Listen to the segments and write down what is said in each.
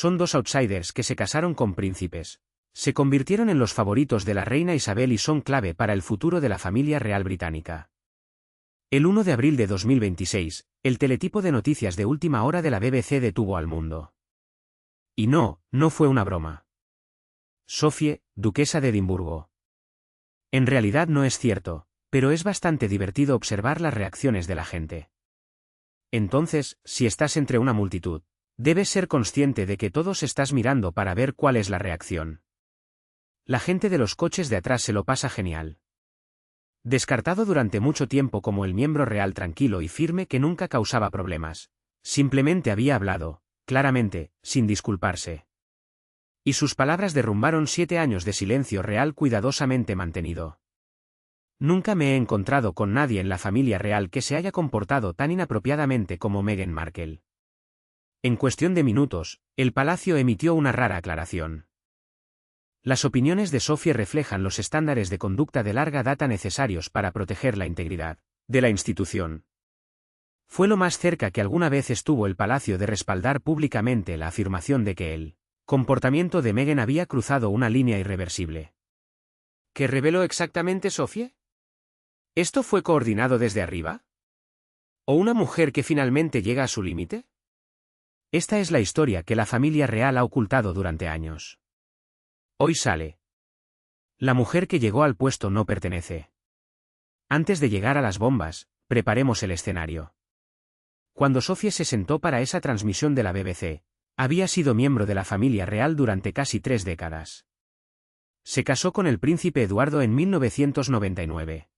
Son dos outsiders que se casaron con príncipes. Se convirtieron en los favoritos de la reina Isabel y son clave para el futuro de la familia real británica. El 1 de abril de 2026, el teletipo de noticias de última hora de la BBC detuvo al mundo. Y no fue una broma. Sophie, duquesa de Edimburgo. En realidad no es cierto, pero es bastante divertido observar las reacciones de la gente. Entonces, si estás entre una multitud, debes ser consciente de que todos estás mirando para ver cuál es la reacción. La gente de los coches de atrás se lo pasa genial. Descartado durante mucho tiempo como el miembro real tranquilo y firme que nunca causaba problemas. Simplemente había hablado, claramente, sin disculparse. Y sus palabras derrumbaron 7 años de silencio real cuidadosamente mantenido. Nunca me he encontrado con nadie en la familia real que se haya comportado tan inapropiadamente como Meghan Markle. En cuestión de minutos, el palacio emitió una rara aclaración. Las opiniones de Sophie reflejan los estándares de conducta de larga data necesarios para proteger la integridad de la institución. Fue lo más cerca que alguna vez estuvo el palacio de respaldar públicamente la afirmación de que el comportamiento de Meghan había cruzado una línea irreversible. ¿Qué reveló exactamente Sophie? ¿Esto fue coordinado desde arriba? ¿O una mujer que finalmente llega a su límite? Esta es la historia que la familia real ha ocultado durante años. Hoy sale. La mujer que llegó al puesto no pertenece. Antes de llegar a las bombas, preparemos el escenario. Cuando Sophie se sentó para esa transmisión de la BBC, había sido miembro de la familia real durante casi 3 décadas. Se casó con el príncipe Eduardo en 1999.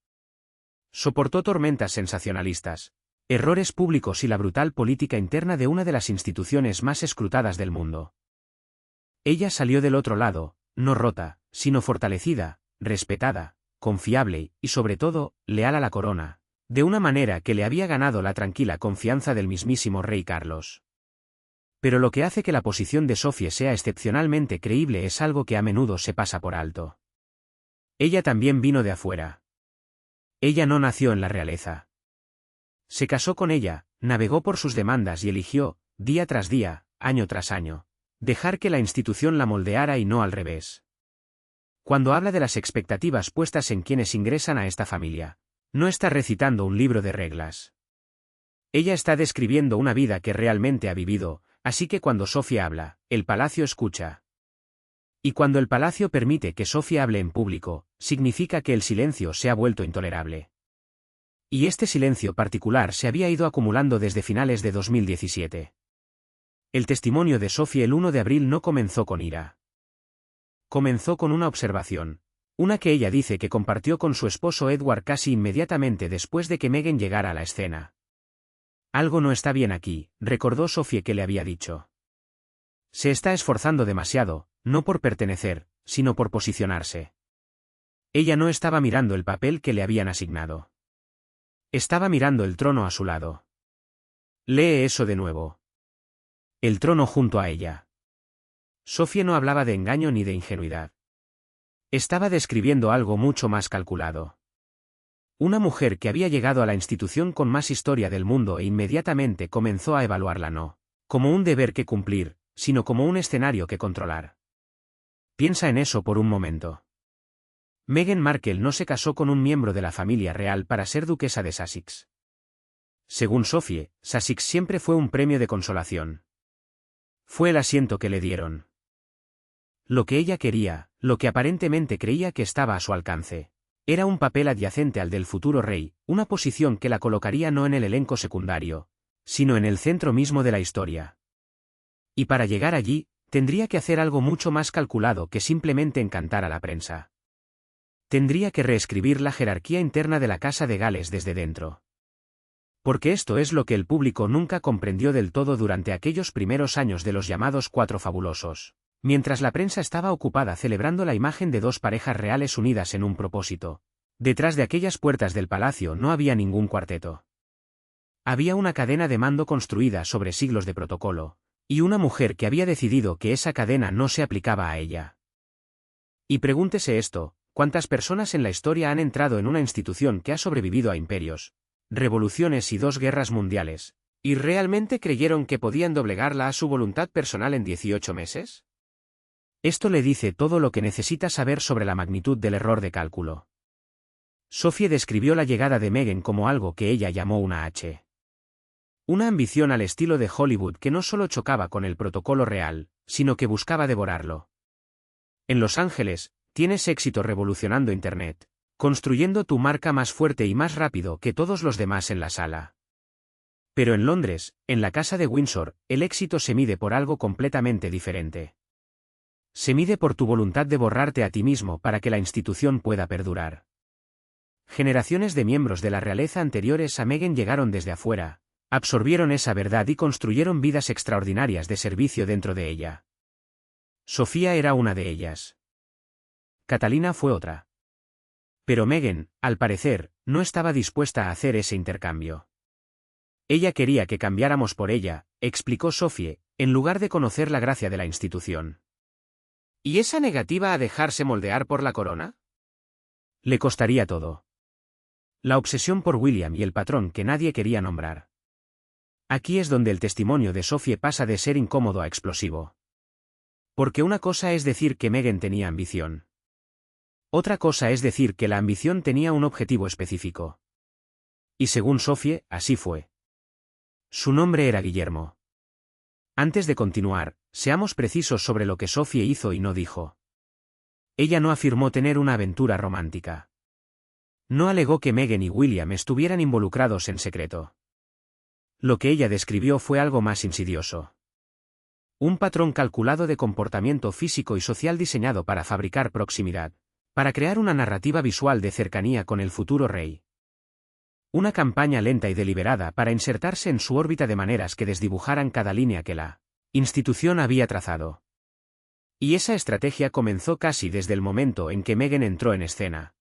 Soportó tormentas sensacionalistas, errores públicos y la brutal política interna de una de las instituciones más escrutadas del mundo. Ella salió del otro lado, no rota, sino fortalecida, respetada, confiable y, sobre todo, leal a la corona, de una manera que le había ganado la tranquila confianza del mismísimo rey Carlos. Pero lo que hace que la posición de Sophie sea excepcionalmente creíble es algo que a menudo se pasa por alto. Ella también vino de afuera. Ella no nació en la realeza. Se casó con ella, navegó por sus demandas y eligió, día tras día, año tras año, dejar que la institución la moldeara y no al revés. Cuando habla de las expectativas puestas en quienes ingresan a esta familia, no está recitando un libro de reglas. Ella está describiendo una vida que realmente ha vivido, así que cuando Sophie habla, el palacio escucha. Y cuando el palacio permite que Sophie hable en público, significa que el silencio se ha vuelto intolerable. Y este silencio particular se había ido acumulando desde finales de 2017. El testimonio de Sophie el 1 de abril no comenzó con ira. Comenzó con una observación, una que ella dice que compartió con su esposo Edward casi inmediatamente después de que Meghan llegara a la escena. Algo no está bien aquí, recordó Sophie que le había dicho. Se está esforzando demasiado, no por pertenecer, sino por posicionarse. Ella no estaba mirando el papel que le habían asignado. Estaba mirando el trono a su lado. Lee eso de nuevo. El trono junto a ella. Sophie no hablaba de engaño ni de ingenuidad. Estaba describiendo algo mucho más calculado. Una mujer que había llegado a la institución con más historia del mundo e inmediatamente comenzó a evaluarla no como un deber que cumplir, sino como un escenario que controlar. Piensa en eso por un momento. Meghan Markle no se casó con un miembro de la familia real para ser duquesa de Sussex. Según Sophie, Sussex siempre fue un premio de consolación. Fue el asiento que le dieron. Lo que ella quería, lo que aparentemente creía que estaba a su alcance, era un papel adyacente al del futuro rey, una posición que la colocaría no en el elenco secundario, sino en el centro mismo de la historia. Y para llegar allí, tendría que hacer algo mucho más calculado que simplemente encantar a la prensa. Tendría que reescribir la jerarquía interna de la Casa de Gales desde dentro. Porque esto es lo que el público nunca comprendió del todo durante aquellos primeros años de los llamados Cuatro Fabulosos, mientras la prensa estaba ocupada celebrando la imagen de dos parejas reales unidas en un propósito. Detrás de aquellas puertas del palacio no había ningún cuarteto. Había una cadena de mando construida sobre siglos de protocolo, y una mujer que había decidido que esa cadena no se aplicaba a ella. Y pregúntese esto, ¿cuántas personas en la historia han entrado en una institución que ha sobrevivido a imperios, revoluciones y 2 guerras mundiales, ¿Y realmente creyeron que podían doblegarla a su voluntad personal en 18 meses? Esto le dice todo lo que necesita saber sobre la magnitud del error de cálculo. Sophie describió la llegada de Meghan como algo que ella llamó una H. Una ambición al estilo de Hollywood que no solo chocaba con el protocolo real, sino que buscaba devorarlo. En Los Ángeles, tienes éxito revolucionando Internet, construyendo tu marca más fuerte y más rápido que todos los demás en la sala. Pero en Londres, en la casa de Windsor, el éxito se mide por algo completamente diferente. Se mide por tu voluntad de borrarte a ti mismo para que la institución pueda perdurar. Generaciones de miembros de la realeza anteriores a Meghan llegaron desde afuera, absorbieron esa verdad y construyeron vidas extraordinarias de servicio dentro de ella. Sofía era una de ellas. Catalina fue otra. Pero Meghan, al parecer, no estaba dispuesta a hacer ese intercambio. Ella quería que cambiáramos por ella, explicó Sophie, en lugar de conocer la gracia de la institución. ¿Y esa negativa a dejarse moldear por la corona? Le costaría todo. La obsesión por William y el patrón que nadie quería nombrar. Aquí es donde el testimonio de Sophie pasa de ser incómodo a explosivo. Porque una cosa es decir que Meghan tenía ambición. Otra cosa es decir que la ambición tenía un objetivo específico. Y según Sophie, así fue. Su nombre era Guillermo. Antes de continuar, seamos precisos sobre lo que Sophie hizo y no dijo. Ella no afirmó tener una aventura romántica. No alegó que Meghan y William estuvieran involucrados en secreto. Lo que ella describió fue algo más insidioso. Un patrón calculado de comportamiento físico y social diseñado para fabricar proximidad, para crear una narrativa visual de cercanía con el futuro rey. Una campaña lenta y deliberada para insertarse en su órbita de maneras que desdibujaran cada línea que la institución había trazado. Y esa estrategia comenzó casi desde el momento en que Meghan entró en escena.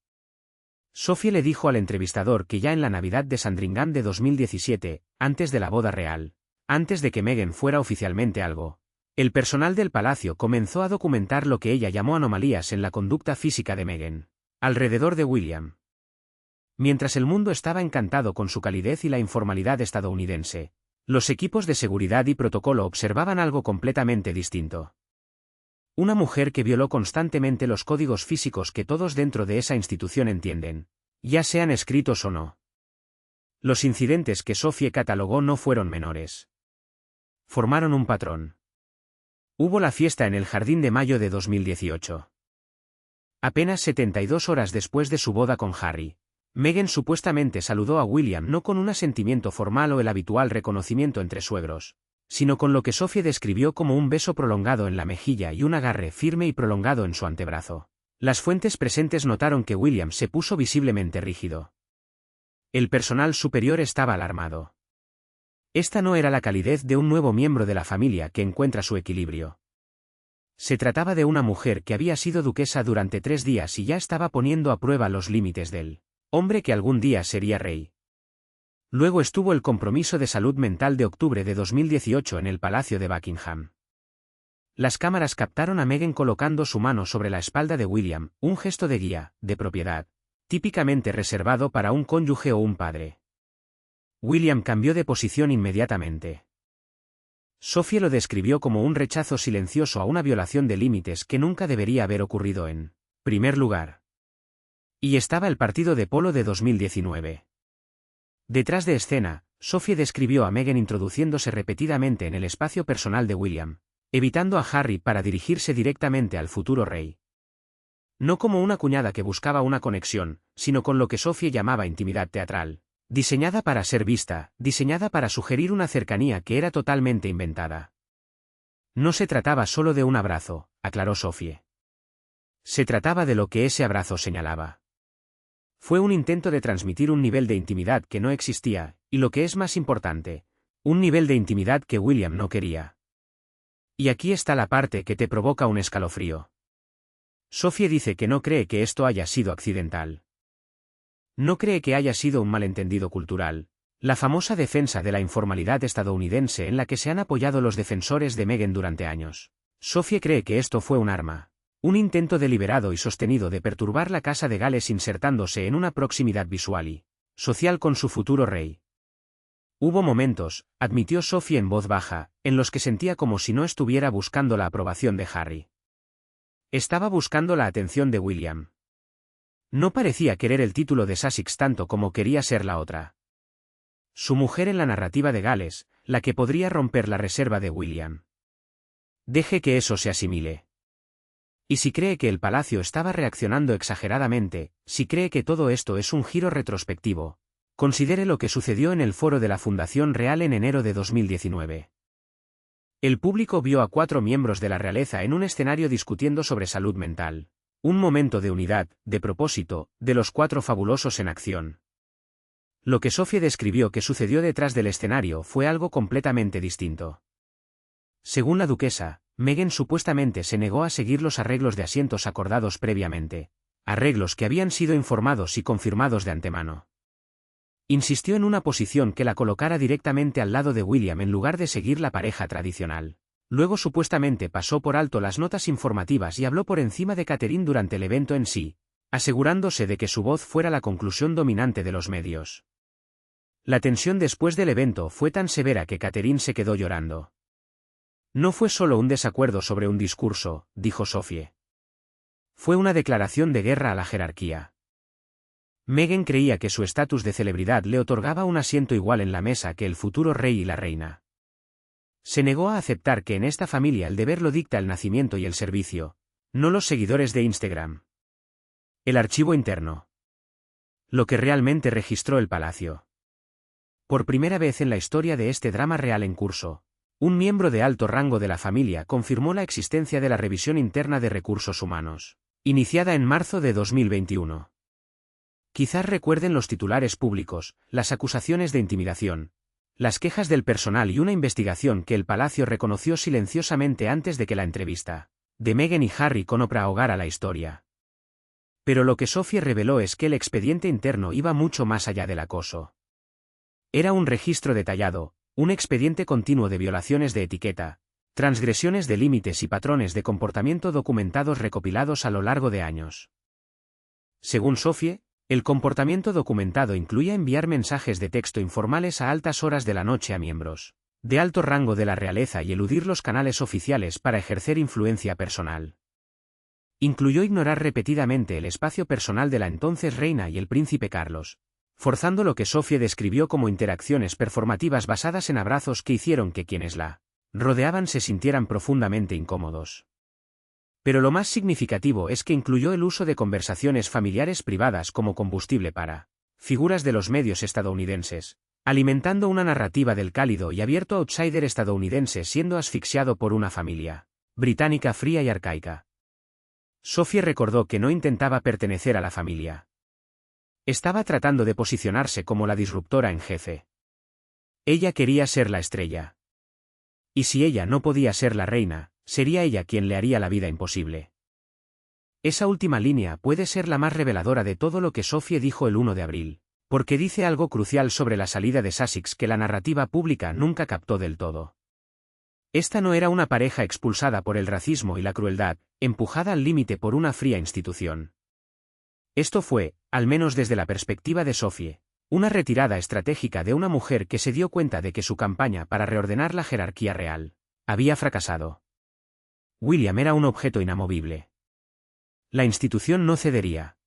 Sophie le dijo al entrevistador que ya en la Navidad de Sandringham de 2017, antes de la boda real, antes de que Meghan fuera oficialmente algo, el personal del palacio comenzó a documentar lo que ella llamó anomalías en la conducta física de Meghan, alrededor de William. Mientras el mundo estaba encantado con su calidez y la informalidad estadounidense, los equipos de seguridad y protocolo observaban algo completamente distinto. Una mujer que violó constantemente los códigos físicos que todos dentro de esa institución entienden, ya sean escritos o no. Los incidentes que Sophie catalogó no fueron menores. Formaron un patrón. Hubo la fiesta en el Jardín de Mayo de 2018. Apenas 72 horas después de su boda con Harry, Meghan supuestamente saludó a William no con un asentimiento formal o el habitual reconocimiento entre suegros, sino con lo que Sophie describió como un beso prolongado en la mejilla y un agarre firme y prolongado en su antebrazo. Las fuentes presentes notaron que William se puso visiblemente rígido. El personal superior estaba alarmado. Esta no era la calidez de un nuevo miembro de la familia que encuentra su equilibrio. Se trataba de una mujer que había sido duquesa durante 3 días y ya estaba poniendo a prueba los límites del hombre que algún día sería rey. Luego estuvo el compromiso de salud mental de octubre de 2018 en el Palacio de Buckingham. Las cámaras captaron a Meghan colocando su mano sobre la espalda de William, un gesto de guía, de propiedad, típicamente reservado para un cónyuge o un padre. William cambió de posición inmediatamente. Sophie lo describió como un rechazo silencioso a una violación de límites que nunca debería haber ocurrido en primer lugar. Y estaba el partido de polo de 2019. Detrás de escena, Sophie describió a Meghan introduciéndose repetidamente en el espacio personal de William, evitando a Harry para dirigirse directamente al futuro rey. No como una cuñada que buscaba una conexión, sino con lo que Sophie llamaba intimidad teatral, diseñada para ser vista, diseñada para sugerir una cercanía que era totalmente inventada. No se trataba solo de un abrazo, aclaró Sophie. Se trataba de lo que ese abrazo señalaba. Fue un intento de transmitir un nivel de intimidad que no existía, y lo que es más importante, un nivel de intimidad que William no quería. Y aquí está la parte que te provoca un escalofrío. Sophie dice que no cree que esto haya sido accidental. No cree que haya sido un malentendido cultural, la famosa defensa de la informalidad estadounidense en la que se han apoyado los defensores de Meghan durante años. Sophie cree que esto fue un arma. Un intento deliberado y sostenido de perturbar la Casa de Gales insertándose en una proximidad visual y social con su futuro rey. Hubo momentos, admitió Sophie en voz baja, en los que sentía como si no estuviera buscando la aprobación de Harry. Estaba buscando la atención de William. No parecía querer el título de Sussex tanto como quería ser la otra. Su mujer en la narrativa de Gales, la que podría romper la reserva de William. Deje que eso se asimile. Y si cree que el palacio estaba reaccionando exageradamente, si cree que todo esto es un giro retrospectivo, considere lo que sucedió en el foro de la Fundación Real en enero de 2019. El público vio a 4 miembros de la realeza en un escenario discutiendo sobre salud mental. Un momento de unidad, de propósito, de los 4 fabulosos en acción. Lo que Sophie describió que sucedió detrás del escenario fue algo completamente distinto. Según la duquesa, Meghan supuestamente se negó a seguir los arreglos de asientos acordados previamente, arreglos que habían sido informados y confirmados de antemano. Insistió en una posición que la colocara directamente al lado de William en lugar de seguir la pareja tradicional. Luego supuestamente pasó por alto las notas informativas y habló por encima de Catherine durante el evento en sí, asegurándose de que su voz fuera la conclusión dominante de los medios. La tensión después del evento fue tan severa que Catherine se quedó llorando. No fue solo un desacuerdo sobre un discurso, dijo Sophie. Fue una declaración de guerra a la jerarquía. Meghan creía que su estatus de celebridad le otorgaba un asiento igual en la mesa que el futuro rey y la reina. Se negó a aceptar que en esta familia el deber lo dicta el nacimiento y el servicio, no los seguidores de Instagram. El archivo interno. Lo que realmente registró el palacio. Por primera vez en la historia de este drama real en curso, un miembro de alto rango de la familia confirmó la existencia de la revisión interna de recursos humanos, iniciada en marzo de 2021. Quizás recuerden los titulares públicos, las acusaciones de intimidación, las quejas del personal y una investigación que el palacio reconoció silenciosamente antes de que la entrevista de Meghan y Harry con Oprah ahogara la historia. Pero lo que Sophie reveló es que el expediente interno iba mucho más allá del acoso. Era un registro detallado, un expediente continuo de violaciones de etiqueta, transgresiones de límites y patrones de comportamiento documentados recopilados a lo largo de años. Según Sophie, el comportamiento documentado incluía enviar mensajes de texto informales a altas horas de la noche a miembros de alto rango de la realeza y eludir los canales oficiales para ejercer influencia personal. Incluyó ignorar repetidamente el espacio personal de la entonces reina y el príncipe Carlos, forzando lo que Sophie describió como interacciones performativas basadas en abrazos que hicieron que quienes la rodeaban se sintieran profundamente incómodos. Pero lo más significativo es que incluyó el uso de conversaciones familiares privadas como combustible para figuras de los medios estadounidenses, alimentando una narrativa del cálido y abierto outsider estadounidense siendo asfixiado por una familia británica fría y arcaica. Sophie recordó que no intentaba pertenecer a la familia. Estaba tratando de posicionarse como la disruptora en jefe. Ella quería ser la estrella. Y si ella no podía ser la reina, sería ella quien le haría la vida imposible. Esa última línea puede ser la más reveladora de todo lo que Sophie dijo el 1 de abril, porque dice algo crucial sobre la salida de Sussex que la narrativa pública nunca captó del todo. Esta no era una pareja expulsada por el racismo y la crueldad, empujada al límite por una fría institución. Esto fue, al menos desde la perspectiva de Sophie, una retirada estratégica de una mujer que se dio cuenta de que su campaña para reordenar la jerarquía real había fracasado. William era un objeto inamovible. La institución no cedería.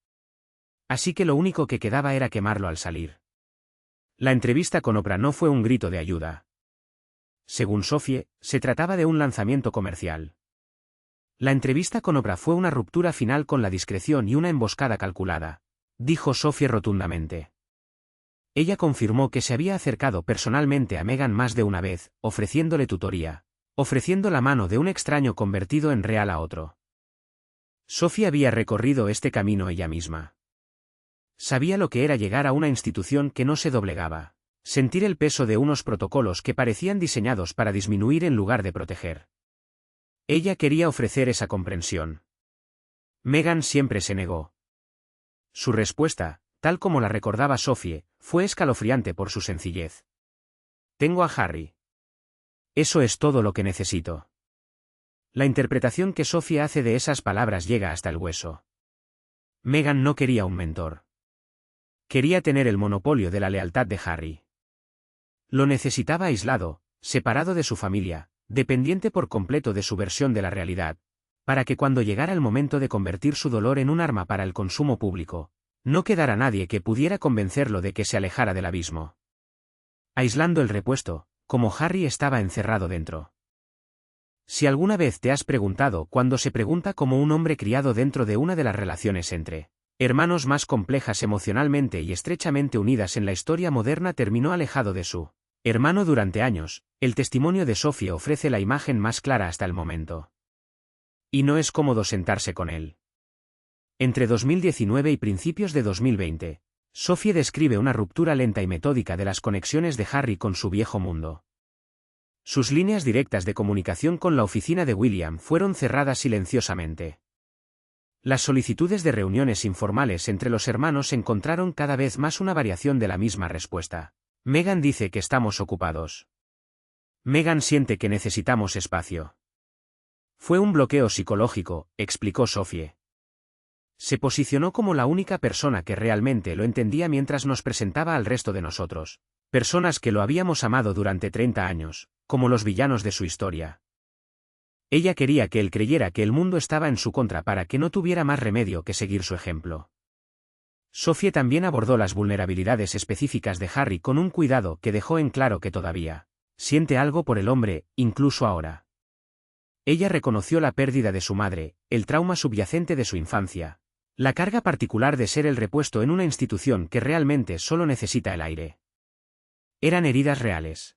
Así que lo único que quedaba era quemarlo al salir. La entrevista con Oprah no fue un grito de ayuda. Según Sophie, se trataba de un lanzamiento comercial. La entrevista con Oprah fue una ruptura final con la discreción y una emboscada calculada, dijo Sophie rotundamente. Ella confirmó que se había acercado personalmente a Meghan más de una vez, ofreciéndole tutoría, ofreciendo la mano de un extraño convertido en real a otro. Sophie había recorrido este camino ella misma. Sabía lo que era llegar a una institución que no se doblegaba, sentir el peso de unos protocolos que parecían diseñados para disminuir en lugar de proteger. Ella quería ofrecer esa comprensión. Meghan siempre se negó. Su respuesta, tal como la recordaba Sophie, fue escalofriante por su sencillez. Tengo a Harry. Eso es todo lo que necesito. La interpretación que Sophie hace de esas palabras llega hasta el hueso. Meghan no quería un mentor. Quería tener el monopolio de la lealtad de Harry. Lo necesitaba aislado, separado de su familia, dependiente por completo de su versión de la realidad, para que cuando llegara el momento de convertir su dolor en un arma para el consumo público, no quedara nadie que pudiera convencerlo de que se alejara del abismo. Aislando el repuesto, como Harry estaba encerrado dentro. Si alguna vez te has preguntado cuándo se pregunta cómo un hombre criado dentro de una de las relaciones entre hermanos más complejas emocionalmente y estrechamente unidas en la historia moderna terminó alejado de su hermano durante años, el testimonio de Sophie ofrece la imagen más clara hasta el momento. Y no es cómodo sentarse con él. Entre 2019 y principios de 2020, Sophie describe una ruptura lenta y metódica de las conexiones de Harry con su viejo mundo. Sus líneas directas de comunicación con la oficina de William fueron cerradas silenciosamente. Las solicitudes de reuniones informales entre los hermanos encontraron cada vez más una variación de la misma respuesta. Meghan dice que estamos ocupados. Meghan siente que necesitamos espacio. Fue un bloqueo psicológico, explicó Sophie. Se posicionó como la única persona que realmente lo entendía mientras nos presentaba al resto de nosotros, personas que lo habíamos amado durante 30 años, como los villanos de su historia. Ella quería que él creyera que el mundo estaba en su contra para que no tuviera más remedio que seguir su ejemplo. Sophie también abordó las vulnerabilidades específicas de Harry con un cuidado que dejó en claro que todavía siente algo por el hombre, incluso ahora. Ella reconoció la pérdida de su madre, el trauma subyacente de su infancia, la carga particular de ser el repuesto en una institución que realmente solo necesita el aire. Eran heridas reales.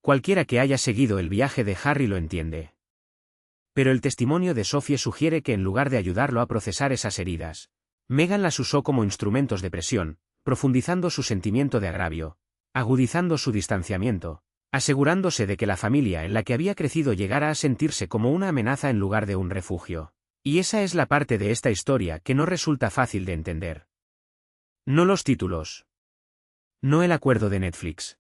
Cualquiera que haya seguido el viaje de Harry lo entiende. Pero el testimonio de Sophie sugiere que en lugar de ayudarlo a procesar esas heridas, Meghan las usó como instrumentos de presión, profundizando su sentimiento de agravio, agudizando su distanciamiento, asegurándose de que la familia en la que había crecido llegara a sentirse como una amenaza en lugar de un refugio. Y esa es la parte de esta historia que no resulta fácil de entender. No los títulos. No el acuerdo de Netflix.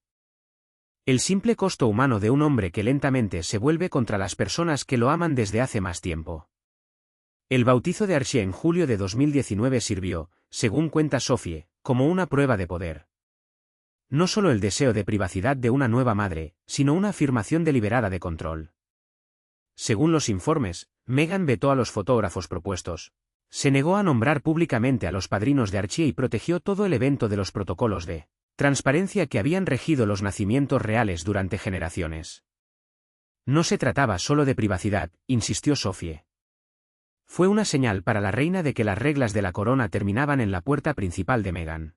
El simple costo humano de un hombre que lentamente se vuelve contra las personas que lo aman desde hace más tiempo. El bautizo de Archie en julio de 2019 sirvió, según cuenta Sophie, como una prueba de poder. No solo el deseo de privacidad de una nueva madre, sino una afirmación deliberada de control. Según los informes, Meghan vetó a los fotógrafos propuestos. Se negó a nombrar públicamente a los padrinos de Archie y protegió todo el evento de los protocolos de transparencia que habían regido los nacimientos reales durante generaciones. No se trataba solo de privacidad, insistió Sophie. Fue una señal para la reina de que las reglas de la corona terminaban en la puerta principal de Meghan.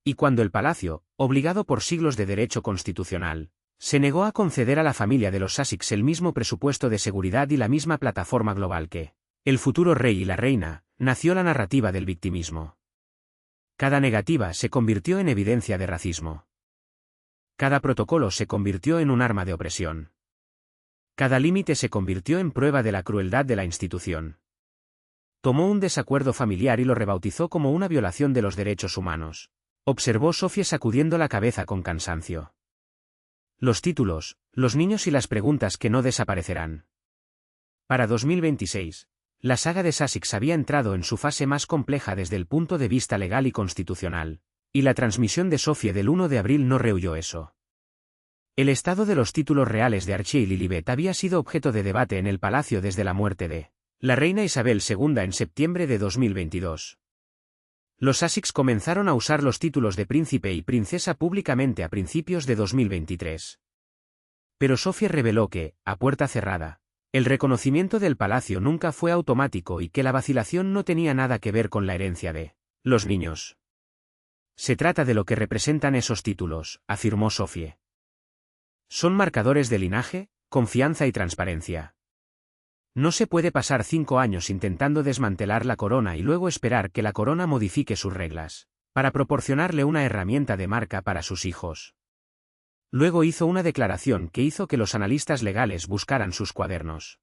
Y cuando el palacio, obligado por siglos de derecho constitucional, se negó a conceder a la familia de los Sussex el mismo presupuesto de seguridad y la misma plataforma global que el futuro rey y la reina, nació la narrativa del victimismo. Cada negativa se convirtió en evidencia de racismo. Cada protocolo se convirtió en un arma de opresión. Cada límite se convirtió en prueba de la crueldad de la institución. Tomó un desacuerdo familiar y lo rebautizó como una violación de los derechos humanos, observó Sophie sacudiendo la cabeza con cansancio. Los títulos, los niños y las preguntas que no desaparecerán. Para 2026, la saga de Sussex había entrado en su fase más compleja desde el punto de vista legal y constitucional, y la transmisión de Sophie del 1 de abril no rehuyó eso. El estado de los títulos reales de Archie y Lilibet había sido objeto de debate en el palacio desde la muerte de la reina Isabel II en septiembre de 2022. Los Sussex comenzaron a usar los títulos de príncipe y princesa públicamente a principios de 2023. Pero Sophie reveló que, a puerta cerrada, el reconocimiento del palacio nunca fue automático y que la vacilación no tenía nada que ver con la herencia de los niños. Se trata de lo que representan esos títulos, afirmó Sophie. Son marcadores de linaje, confianza y transparencia. No se puede pasar 5 años intentando desmantelar la corona y luego esperar que la corona modifique sus reglas, para proporcionarle una herramienta de marca para sus hijos. Luego hizo una declaración que hizo que los analistas legales buscaran sus cuadernos.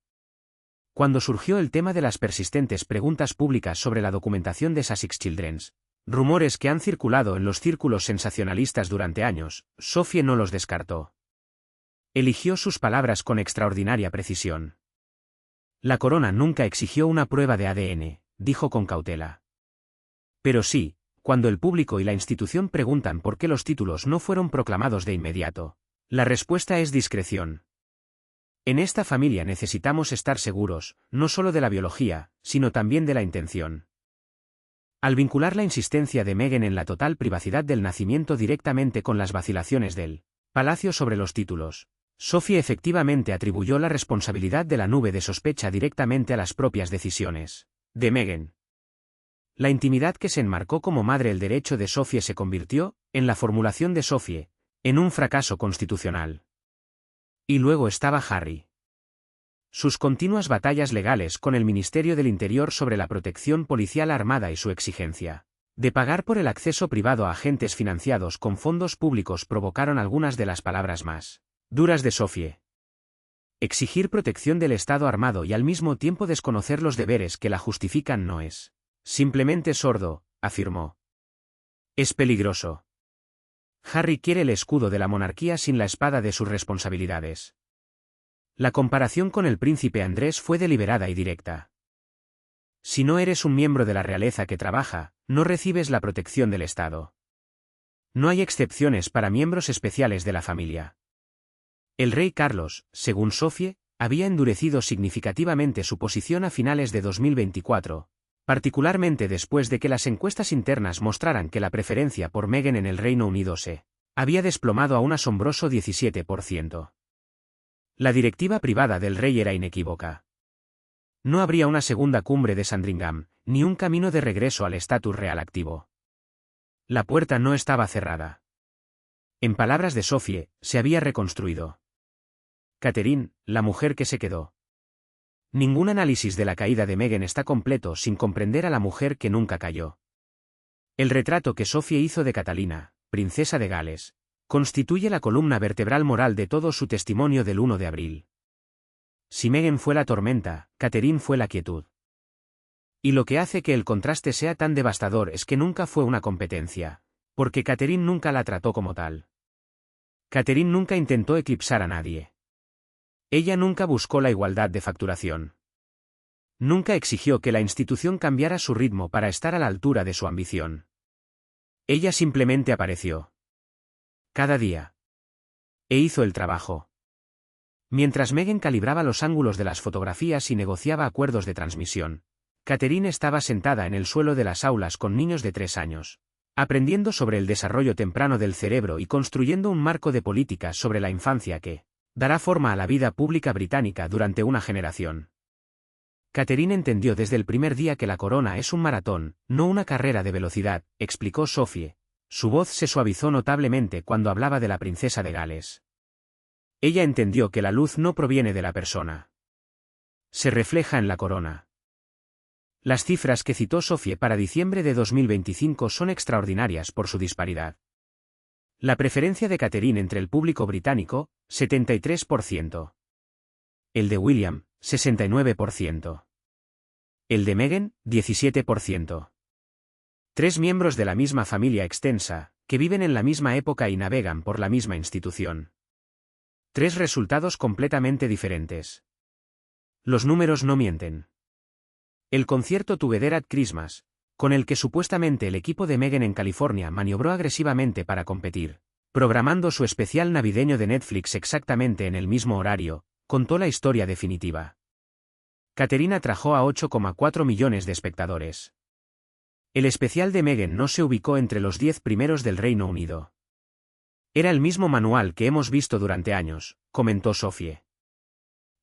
Cuando surgió el tema de las persistentes preguntas públicas sobre la documentación de Sussex Children's, rumores que han circulado en los círculos sensacionalistas durante años, Sophie no los descartó. Eligió sus palabras con extraordinaria precisión. La corona nunca exigió una prueba de ADN, dijo con cautela. Pero sí, cuando el público y la institución preguntan por qué los títulos no fueron proclamados de inmediato, la respuesta es discreción. En esta familia necesitamos estar seguros, no solo de la biología, sino también de la intención. Al vincular la insistencia de Meghan en la total privacidad del nacimiento directamente con las vacilaciones del palacio sobre los títulos, Sophie efectivamente atribuyó la responsabilidad de la nube de sospecha directamente a las propias decisiones de Meghan. La intimidad que se enmarcó como madre el derecho de Sophie se convirtió, en la formulación de Sophie, en un fracaso constitucional. Y luego estaba Harry. Sus continuas batallas legales con el Ministerio del Interior sobre la protección policial armada y su exigencia de pagar por el acceso privado a agentes financiados con fondos públicos provocaron algunas de las palabras más duras de Sophie. Exigir protección del Estado armado y al mismo tiempo desconocer los deberes que la justifican no es simplemente sordo, afirmó. Es peligroso. Harry quiere el escudo de la monarquía sin la espada de sus responsabilidades. La comparación con el príncipe Andrés fue deliberada y directa. Si no eres un miembro de la realeza que trabaja, no recibes la protección del Estado. No hay excepciones para miembros especiales de la familia. El rey Carlos, según Sophie, había endurecido significativamente su posición a finales de 2024, particularmente después de que las encuestas internas mostraran que la preferencia por Meghan en el Reino Unido se había desplomado a un asombroso 17%. La directiva privada del rey era inequívoca. No habría una segunda cumbre de Sandringham, ni un camino de regreso al estatus real activo. La puerta no estaba cerrada. En palabras de Sophie, se había reconstruido. Catherine, la mujer que se quedó. Ningún análisis de la caída de Meghan está completo sin comprender a la mujer que nunca cayó. El retrato que Sophie hizo de Catalina, princesa de Gales, constituye la columna vertebral moral de todo su testimonio del 1 de abril. Si Meghan fue la tormenta, Catherine fue la quietud. Y lo que hace que el contraste sea tan devastador es que nunca fue una competencia, porque Catherine nunca la trató como tal. Catherine nunca intentó eclipsar a nadie. Ella nunca buscó la igualdad de facturación. Nunca exigió que la institución cambiara su ritmo para estar a la altura de su ambición. Ella simplemente apareció. Cada día. E hizo el trabajo. Mientras Meghan calibraba los ángulos de las fotografías y negociaba acuerdos de transmisión, Catherine estaba sentada en el suelo de las aulas con niños de 3 años, aprendiendo sobre el desarrollo temprano del cerebro y construyendo un marco de políticas sobre la infancia que dará forma a la vida pública británica durante una generación. Catherine entendió desde el primer día que la corona es un maratón, no una carrera de velocidad, explicó Sophie. Su voz se suavizó notablemente cuando hablaba de la princesa de Gales. Ella entendió que la luz no proviene de la persona. Se refleja en la corona. Las cifras que citó Sophie para diciembre de 2025 son extraordinarias por su disparidad. La preferencia de Catherine entre el público británico, 73%. El de William, 69%. El de Meghan, 17%. 3 miembros de la misma familia extensa, que viven en la misma época y navegan por la misma institución. 3 resultados completamente diferentes. Los números no mienten. El concierto Together at Christmas, con el que supuestamente el equipo de Meghan en California maniobró agresivamente para competir, programando su especial navideño de Netflix exactamente en el mismo horario, contó la historia definitiva. Catherine atrajo a 8,4 millones de espectadores. El especial de Meghan no se ubicó entre los 10 primeros del Reino Unido. Era el mismo manual que hemos visto durante años, comentó Sophie.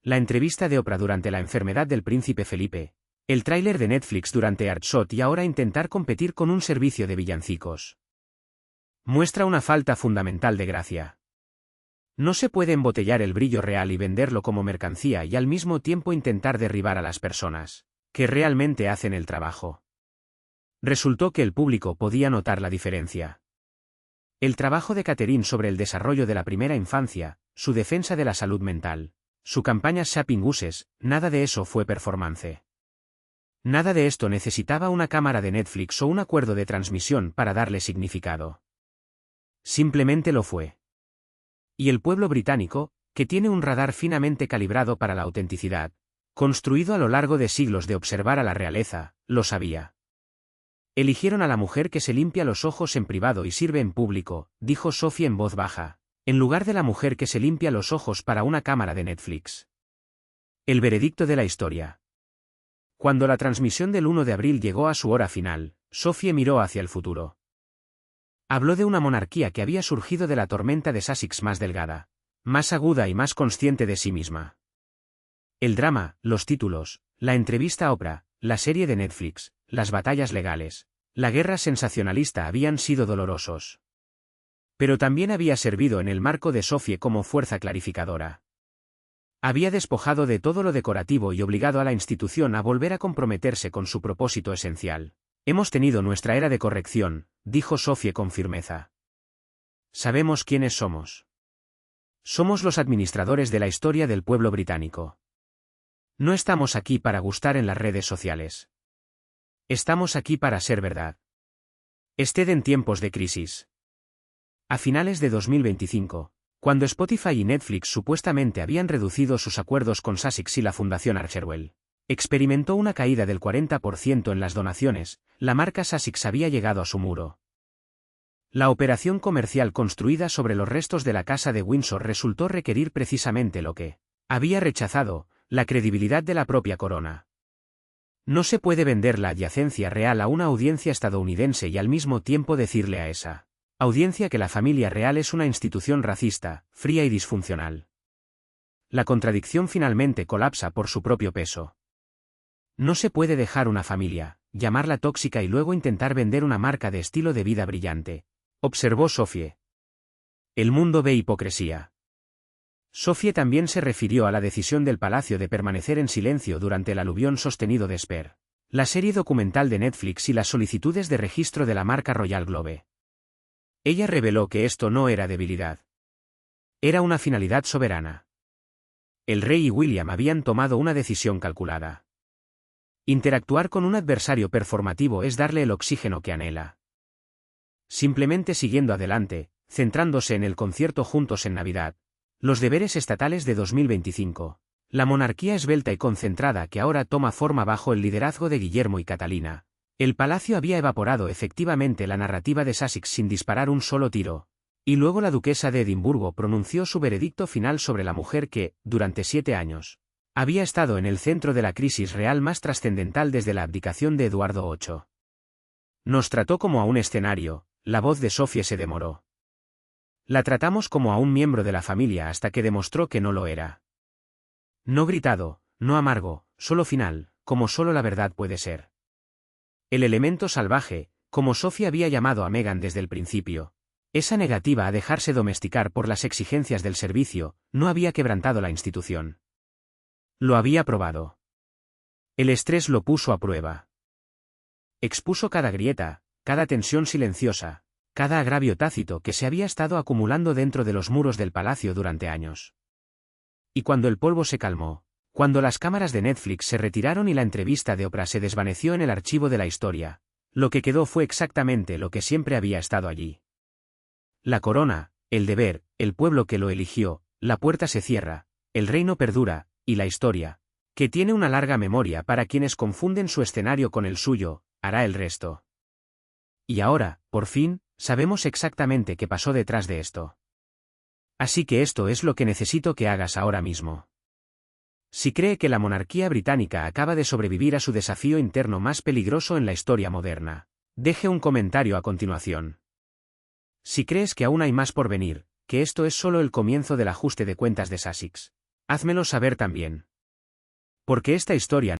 La entrevista de Oprah durante la enfermedad del príncipe Felipe, el tráiler de Netflix durante Earthshot y ahora intentar competir con un servicio de villancicos. Muestra una falta fundamental de gracia. No se puede embotellar el brillo real y venderlo como mercancía y al mismo tiempo intentar derribar a las personas que realmente hacen el trabajo. Resultó que el público podía notar la diferencia. El trabajo de Catherine sobre el desarrollo de la primera infancia, su defensa de la salud mental, su campaña Shopping Uses, nada de eso fue performance. Nada de esto necesitaba una cámara de Netflix o un acuerdo de transmisión para darle significado. Simplemente lo fue. Y el pueblo británico, que tiene un radar finamente calibrado para la autenticidad, construido a lo largo de siglos de observar a la realeza, lo sabía. Eligieron a la mujer que se limpia los ojos en privado y sirve en público, dijo Sophie en voz baja, en lugar de la mujer que se limpia los ojos para una cámara de Netflix. El veredicto de la historia. Cuando la transmisión del 1 de abril llegó a su hora final, Sophie miró hacia el futuro. Habló de una monarquía que había surgido de la tormenta de Sussex más delgada, más aguda y más consciente de sí misma. El drama, los títulos, la entrevista a Oprah, la serie de Netflix, las batallas legales, la guerra sensacionalista habían sido dolorosos. Pero también había servido en el marco de Sophie como fuerza clarificadora. Había despojado de todo lo decorativo y obligado a la institución a volver a comprometerse con su propósito esencial. Hemos tenido nuestra era de corrección, dijo Sophie con firmeza. Sabemos quiénes somos. Somos los administradores de la historia del pueblo británico. No estamos aquí para gustar en las redes sociales. Estamos aquí para ser verdad. Ested en tiempos de crisis. A finales de 2025, cuando Spotify y Netflix supuestamente habían reducido sus acuerdos con Sussex y la Fundación Archerwell, experimentó una caída del 40% en las donaciones, la marca Sussex había llegado a su muro. La operación comercial construida sobre los restos de la Casa de Windsor resultó requerir precisamente lo que había rechazado, la credibilidad de la propia corona. No se puede vender la adyacencia real a una audiencia estadounidense y al mismo tiempo decirle a esa audiencia que la familia real es una institución racista, fría y disfuncional. La contradicción finalmente colapsa por su propio peso. No se puede dejar una familia, llamarla tóxica y luego intentar vender una marca de estilo de vida brillante, observó Sophie. El mundo ve hipocresía. Sophie también se refirió a la decisión del palacio de permanecer en silencio durante el aluvión sostenido de Spare, la serie documental de Netflix y las solicitudes de registro de la marca Royal Globe. Ella reveló que esto no era debilidad. Era una finalidad soberana. El rey y William habían tomado una decisión calculada. Interactuar con un adversario performativo es darle el oxígeno que anhela. Simplemente siguiendo adelante, centrándose en el concierto juntos en Navidad, los deberes estatales de 2025, la monarquía esbelta y concentrada que ahora toma forma bajo el liderazgo de Guillermo y Catalina. El palacio había evaporado efectivamente la narrativa de Sussex sin disparar un solo tiro, y luego la duquesa de Edimburgo pronunció su veredicto final sobre la mujer que, durante 7 años, había estado en el centro de la crisis real más trascendental desde la abdicación de Eduardo VIII. Nos trató como a un escenario, la voz de Sophie se demoró. La tratamos como a un miembro de la familia hasta que demostró que no lo era. No gritado, no amargo, solo final, como solo la verdad puede ser. El elemento salvaje, como Sophie había llamado a Meghan desde el principio, esa negativa a dejarse domesticar por las exigencias del servicio, no había quebrantado la institución. Lo había probado. El estrés lo puso a prueba. Expuso cada grieta, cada tensión silenciosa, cada agravio tácito que se había estado acumulando dentro de los muros del palacio durante años. Y cuando el polvo se calmó, cuando las cámaras de Netflix se retiraron y la entrevista de Oprah se desvaneció en el archivo de la historia, lo que quedó fue exactamente lo que siempre había estado allí. La corona, el deber, el pueblo que lo eligió, la puerta se cierra, el reino perdura, y la historia, que tiene una larga memoria para quienes confunden su escenario con el suyo, hará el resto. Y ahora, por fin, sabemos exactamente qué pasó detrás de esto. Así que esto es lo que necesito que hagas ahora mismo. Si cree que la monarquía británica acaba de sobrevivir a su desafío interno más peligroso en la historia moderna, deje un comentario a continuación. Si crees que aún hay más por venir, que esto es solo el comienzo del ajuste de cuentas de Sussex, házmelo saber también. Porque esta historia